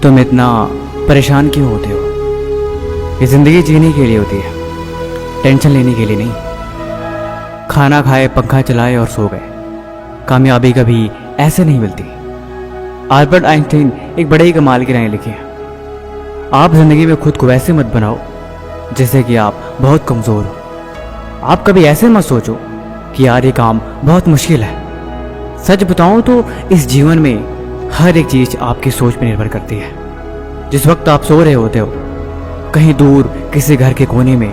तुम इतना परेशान क्यों होते हो? ये ज़िंदगी जीने के लिए होती है, टेंशन लेने के लिए नहीं। खाना खाए, पंखा चलाए और सो गए। कामयाबी कभी ऐसे नहीं मिलती। अल्बर्ट आइंस्टीन एक बड़े ही कमाल की राय लिखी है, आप ज़िंदगी में खुद को वैसे मत बनाओ जैसे कि आप बहुत कमज़ोर हो। आप कभी ऐसे मत सोचो कि यार ये काम बहुत मुश्किल है। सच बताऊं तो इस जीवन में हर एक चीज़ आपकी सोच पर निर्भर करती है। जिस वक्त आप सो रहे होते हो, कहीं दूर किसी घर के कोने में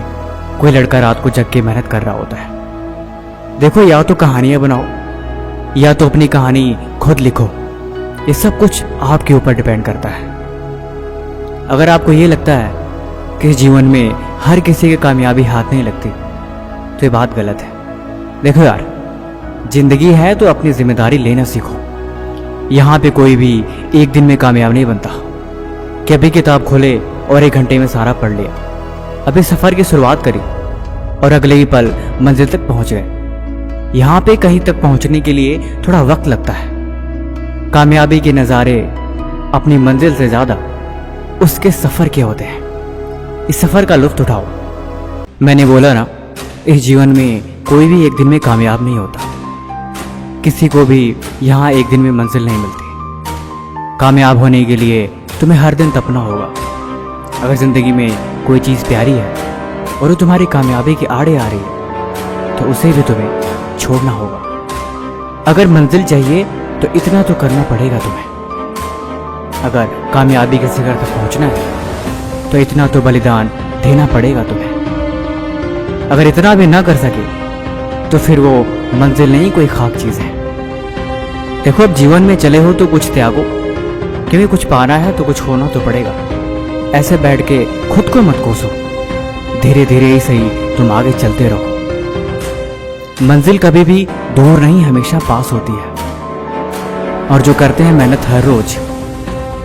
कोई लड़का रात को जग के मेहनत कर रहा होता है। देखो, या तो कहानियां बनाओ या तो अपनी कहानी खुद लिखो। ये सब कुछ आपके ऊपर डिपेंड करता है। अगर आपको ये लगता है कि जीवन में हर किसी की कामयाबी हाथ नहीं लगती, तो ये बात गलत है। देखो यार, जिंदगी है तो अपनी जिम्मेदारी लेना सीखो। यहाँ पे कोई भी एक दिन में कामयाब नहीं बनता कि अभी किताब खोले और 1 घंटे में सारा पढ़ लिया। अभी सफ़र की शुरुआत करी और अगले ही पल मंजिल तक पहुंच गए। यहाँ पे कहीं तक पहुंचने के लिए थोड़ा वक्त लगता है। कामयाबी के नज़ारे अपनी मंजिल से ज़्यादा उसके सफ़र के होते हैं। इस सफ़र का लुत्फ़ उठाओ। मैंने बोला ना, इस जीवन में कोई भी एक दिन में कामयाब नहीं होता। किसी को भी यहाँ एक दिन में मंजिल नहीं मिलती। कामयाब होने के लिए तुम्हें हर दिन तपना होगा। अगर ज़िंदगी में कोई चीज़ प्यारी है और वो तुम्हारी कामयाबी के आड़े आ रही है, तो उसे भी तुम्हें छोड़ना होगा। अगर मंजिल चाहिए तो इतना तो करना पड़ेगा तुम्हें। अगर कामयाबी के शिखर तक पहुंचना है तो इतना तो बलिदान देना पड़ेगा तुम्हें। अगर इतना भी ना कर सके तो फिर वो मंजिल नहीं, कोई खाक चीज़ है। देखो, अब जीवन में चले हो तो कुछ त्यागो, क्योंकि कुछ पाना है तो कुछ होना तो पड़ेगा। ऐसे बैठ के खुद को मत कोसो। धीरे धीरे ही सही तुम आगे चलते रहो। मंजिल कभी भी दूर नहीं, हमेशा पास होती है। और जो करते हैं मेहनत हर रोज,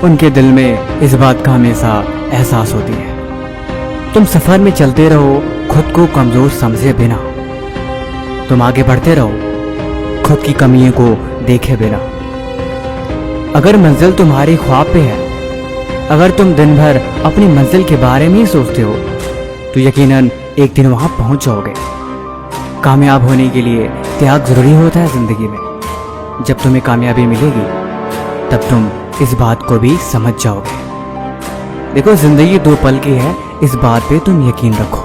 उनके दिल में इस बात का हमेशा एहसास होती है। तुम सफ़र में चलते रहो, खुद को कमज़ोर समझे बिना। तुम आगे बढ़ते रहो, खुद की कमियों को देखे बिना। अगर मंजिल तुम्हारे ख्वाब पे है, अगर तुम दिन भर अपनी मंजिल के बारे में ही सोचते हो, तो यकीनन एक दिन वहाँ पहुँच जाओगे। कामयाब होने के लिए त्याग ज़रूरी होता है ज़िंदगी में। जब तुम्हें कामयाबी मिलेगी तब तुम इस बात को भी समझ जाओगे। देखो, ज़िंदगी 2 पल की है, इस बात पे तुम यकीन रखो।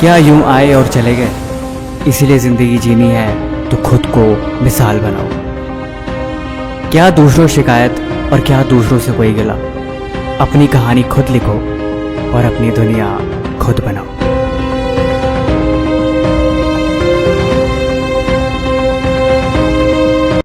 क्या यूं आए और चले गए? इसीलिए ज़िंदगी जीनी है तो खुद को मिसाल बनाओ। क्या दूसरों शिकायत और क्या दूसरों से कोई गिला। अपनी कहानी खुद लिखो और अपनी दुनिया खुद बनाओ।